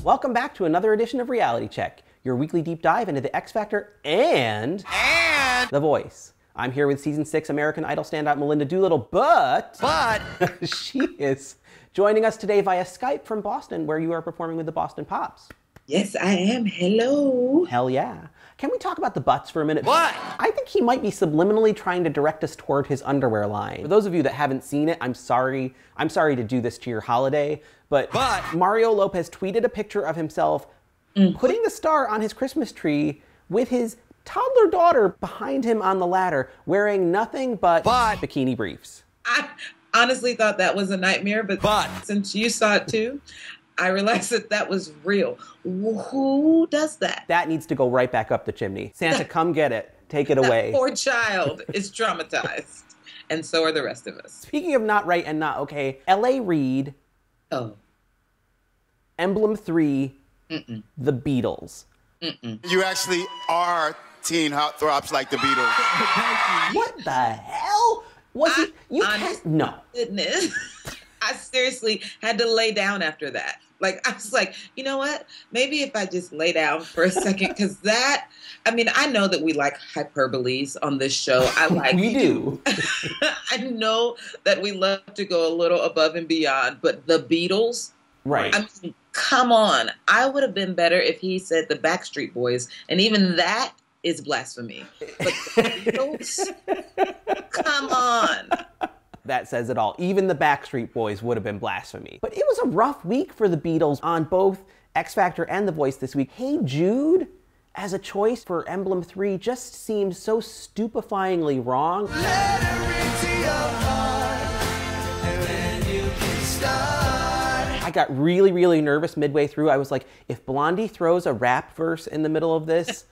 Welcome back to another edition of Reality Check, your weekly deep dive into the X Factor and The Voice. I'm here with Season 6 American Idol standout Melinda Doolittle, but she is joining us today via Skype from Boston, where you are performing with the Boston Pops. Yes, I am. Hello. Hell yeah. Can we talk about the butts for a minute? What? I think he might be subliminally trying to direct us toward his underwear line. For those of you that haven't seen it, I'm sorry to do this to your holiday, but Mario Lopez tweeted a picture of himself putting the star on his Christmas tree with his toddler daughter behind him on the ladder, wearing nothing but bikini briefs. I honestly thought that was a nightmare, but since you saw it too, I realized that that was real. Who does that? That needs to go right back up the chimney. Santa, come get it. Take it away. That poor child is traumatized. And so are the rest of us. Speaking of not right and not okay, L.A. Reid, Emblem 3, The Beatles. You actually are teen heartthrobs like the Beatles. What the hell? Was it? You can't. No. Goodness. I seriously had to lay down after that. Like, I was like, you know what? Maybe if I just lay down for a second, because that, I mean, I know that we like hyperboles on this show. We do. I know that we love to go a little above and beyond, but the Beatles, right? I mean, come on. I would have been better if he said the Backstreet Boys, and even that is blasphemy. But the Beatles, come on. That says it all. Even the Backstreet Boys would have been blasphemy. But it was a rough week for the Beatles on both X Factor and The Voice this week. Hey Jude, as a choice for Emblem 3, just seemed so stupefyingly wrong. Let her into your heart, and then you can start. I got really, really nervous midway through. I was like, if Blondie throws a rap verse in the middle of this,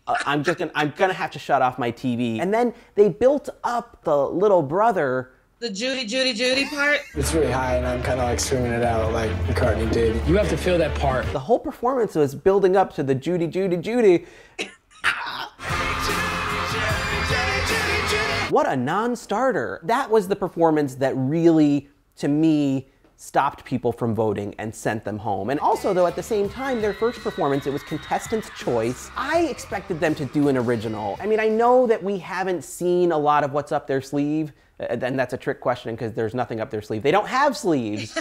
I'm gonna have to shut off my TV. And then they built up the little brother. The Judy part? It's really high and I'm kind of like screaming it out like McCartney did. You have to feel that part. The whole performance was building up to the Judy. What a non-starter. That was the performance that really, to me, stopped people from voting and sent them home. And also, though, at the same time, their first performance, it was contestant's choice. I expected them to do an original. I mean, I know that we haven't seen a lot of what's up their sleeve, and that's a trick question because there's nothing up their sleeve. They don't have sleeves.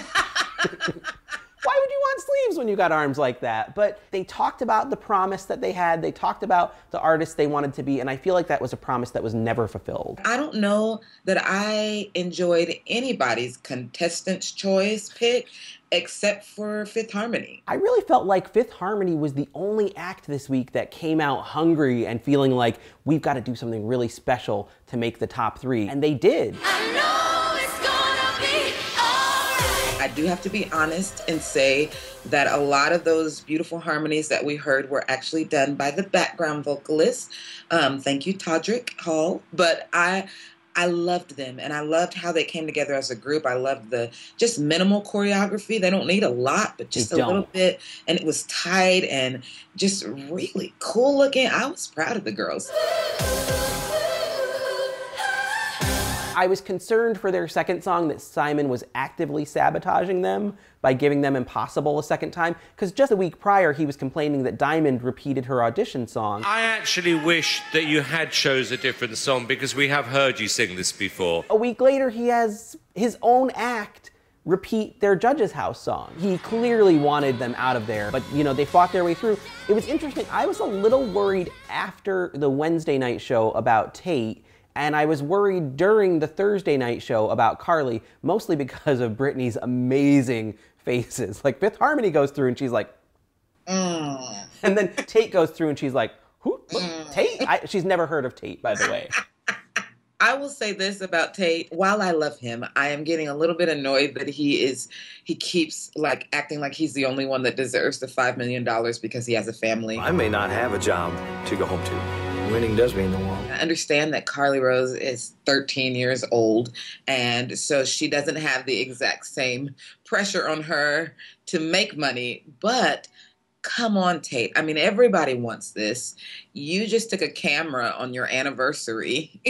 Why would you want sleeves when you got arms like that? But they talked about the promise that they had. They talked about the artist they wanted to be, and I feel like that was a promise that was never fulfilled. I don't know that I enjoyed anybody's contestant's choice pick except for Fifth Harmony. I really felt like Fifth Harmony was the only act this week that came out hungry and feeling like we've got to do something really special to make the top 3, and they did. I know it's gonna be all right. I do have to be honest and say that a lot of those beautiful harmonies that we heard were actually done by the background vocalists. Thank you, Todrick Hall. But I loved them, and I loved how they came together as a group. I loved the just minimal choreography. They don't need a lot, but just a little bit. And it was tight and just really cool looking. I was proud of the girls. I was concerned for their second song that Simon was actively sabotaging them by giving them Impossible a second time, because just a week prior he was complaining that Diamond repeated her audition song. I actually wish that you had chose a different song because we have heard you sing this before. A week later he has his own act repeat their Judge's House song. He clearly wanted them out of there, but you know, they fought their way through. It was interesting. I was a little worried after the Wednesday night show about Tate, and I was worried during the Thursday night show about Carly, mostly because of Britney's amazing faces. Like Fifth Harmony goes through and she's like, and then Tate goes through and she's like, who? Tate? She's never heard of Tate, by the way. I will say this about Tate. While I love him, I am getting a little bit annoyed that he keeps like acting like he's the only one that deserves the $5 million because he has a family. I may not have a job to go home to. Winning does mean the world. I understand that Carly Rose is 13 years old, and so she doesn't have the exact same pressure on her to make money, but come on, Tate. I mean, everybody wants this. You just took a camera on your anniversary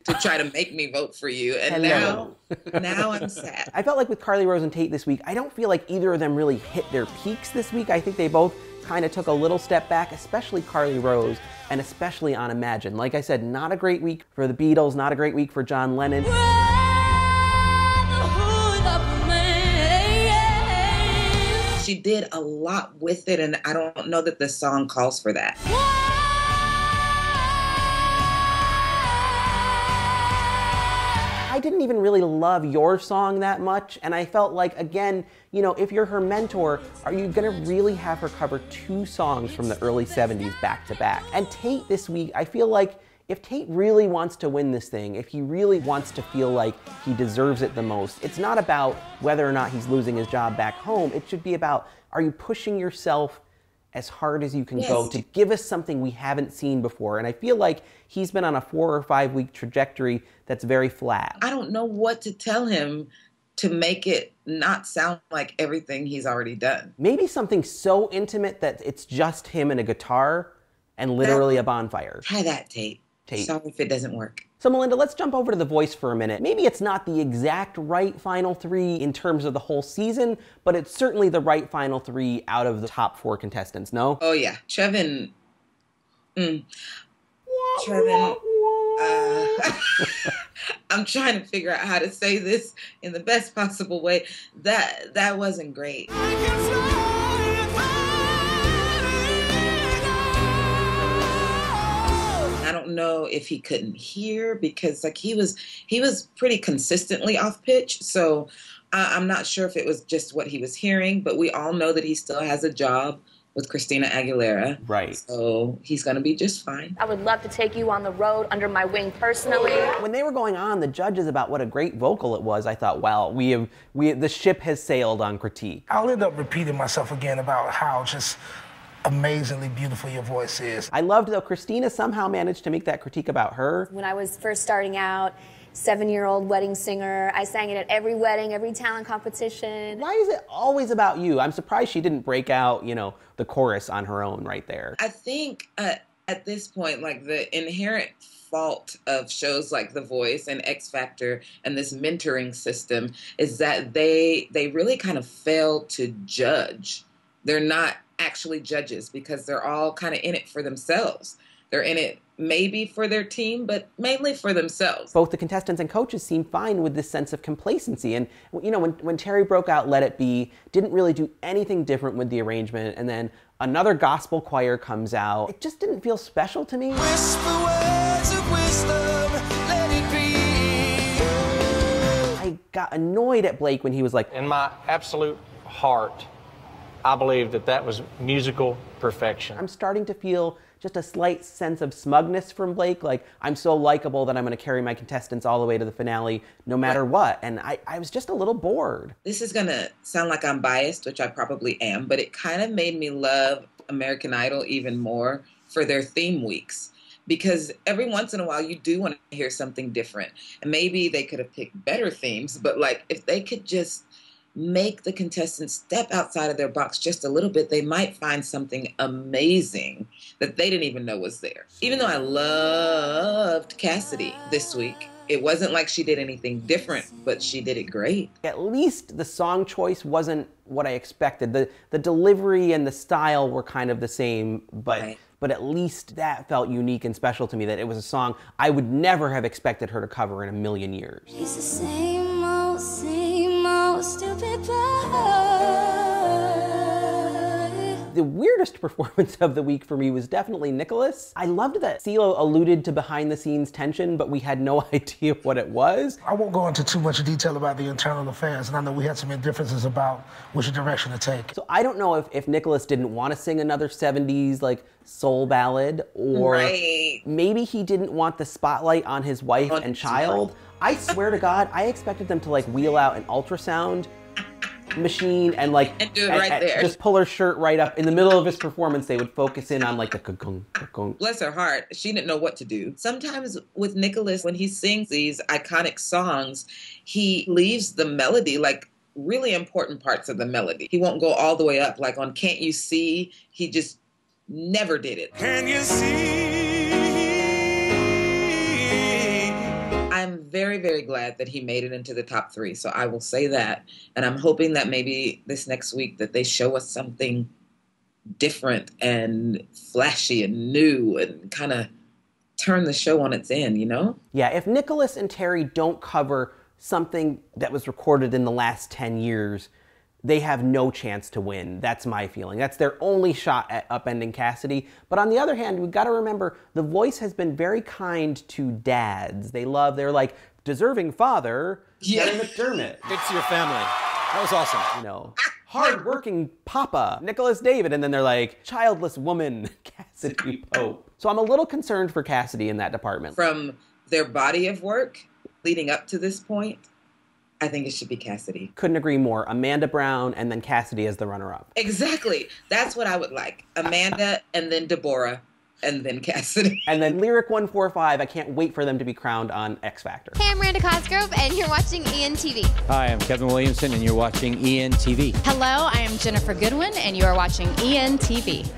to try to make me vote for you. And now I'm sad. I felt like with Carly Rose and Tate this week, I don't feel like either of them really hit their peaks this week. I think they both kind of took a little step back, especially Carly Rose, and especially on Imagine. Like I said, not a great week for the Beatles, not a great week for John Lennon. She did a lot with it, and I don't know that the song calls for that. I didn't even really love Your Song that much, and I felt like, again, you know, if you're her mentor, are you gonna really have her cover 2 songs from the early 70s back to back? And Tate this week, I feel like if Tate really wants to win this thing, if he really wants to feel like he deserves it the most, it's not about whether or not he's losing his job back home. It should be about, are you pushing yourself as hard as you can go to give us something we haven't seen before? And I feel like he's been on a 4 or 5 week trajectory that's very flat. I don't know what to tell him to make it not sound like everything he's already done. Maybe something so intimate that it's just him and a guitar and literally a bonfire. Try that, Tate. Sorry if it doesn't work. So Melinda, let's jump over to The Voice for a minute. Maybe it's not the exact right final 3 in terms of the whole season, but it's certainly the right final 3 out of the top 4 contestants, no? Oh yeah, Trevin. I'm trying to figure out how to say this in the best possible way. That wasn't great. I don't know if he couldn't hear, because like he was pretty consistently off pitch. So I'm not sure if it was just what he was hearing, but we all know that he still has a job with Christina Aguilera. Right. So he's going to be just fine. I would love to take you on the road under my wing personally. When they were going on, the judges, about what a great vocal it was, I thought, wow, the ship has sailed on critique. I'll end up repeating myself again about how just amazingly beautiful your voice is. I loved, though, Christina somehow managed to make that critique about her. When I was first starting out, 7-year-old wedding singer, I sang it at every wedding, every talent competition. Why is it always about you? I'm surprised she didn't break out, you know, the chorus on her own right there. I think at this point, like, the inherent fault of shows like The Voice and X Factor and this mentoring system is that they really kind of fail to judge. They're not actually judges, because they're all kind of in it for themselves. They're in it maybe for their team, but mainly for themselves. Both the contestants and coaches seem fine with this sense of complacency. And, you know, when Terry broke out Let It Be, didn't really do anything different with the arrangement, and then another gospel choir comes out. It just didn't feel special to me. Whisper words of wisdom, let it be. I got annoyed at Blake when he was like, in my absolute heart, I believe that was musical perfection. I'm starting to feel just a slight sense of smugness from Blake, like, I'm so likable that I'm going to carry my contestants all the way to the finale no matter what. And I was just a little bored. This is going to sound like I'm biased, which I probably am, but it kind of made me love American Idol even more for their theme weeks. Because every once in a while you do want to hear something different. And maybe they could have picked better themes, but like if they could just make the contestants step outside of their box just a little bit, they might find something amazing that they didn't even know was there. Even though I loved Cassidy this week, it wasn't like she did anything different, but she did it great. At least the song choice wasn't what I expected. The delivery and the style were kind of the same, but at least that felt unique and special to me, that it was a song I would never have expected her to cover in a million years. It's the same old stupid boy. The weirdest performance of the week for me was definitely Nicholas. I loved that Cee-lo alluded to behind-the-scenes tension, but we had no idea what it was. I won't go into too much detail about the internal affairs, and I know we had some differences about which direction to take. So I don't know if Nicholas didn't want to sing another 70s like soul ballad, or maybe he didn't want the spotlight on his wife and child. I swear to God, I expected them to like wheel out an ultrasound machine and like do it right there. Just pull her shirt right up. In the middle of his performance, they would focus in on like the ka-kung, ka-kung. Bless her heart, she didn't know what to do. Sometimes with Nicholas, when he sings these iconic songs, he leaves the melody, like really important parts of the melody. He won't go all the way up. Like on Can't You See, he just never did it. Can you see very, very glad that he made it into the top 3. So I will say that. And I'm hoping that maybe this next week that they show us something different and flashy and new and kind of turn the show on its end, you know? Yeah, if Nicholas and Terry don't cover something that was recorded in the last 10 years, they have no chance to win. That's my feeling. That's their only shot at upending Cassidy. But on the other hand, we've got to remember, The Voice has been very kind to dads. They're like, deserving father, Kevin McDermott. It's your family. That was awesome. You know, hard-working papa, Nicholas David, and then they're like, childless woman, Cassidy Pope. So I'm a little concerned for Cassidy in that department. From their body of work leading up to this point, I think it should be Cassidy. Couldn't agree more. Amanda Brown and then Cassidy as the runner-up. Exactly. That's what I would like. Amanda and then Deborah and then Cassidy. And then Lyric 145, I can't wait for them to be crowned on X Factor. Hey, I'm Miranda Cosgrove, and you're watching ENTV. Hi, I'm Kevin Williamson, and you're watching ENTV. Hello, I am Jennifer Goodwin, and you are watching ENTV.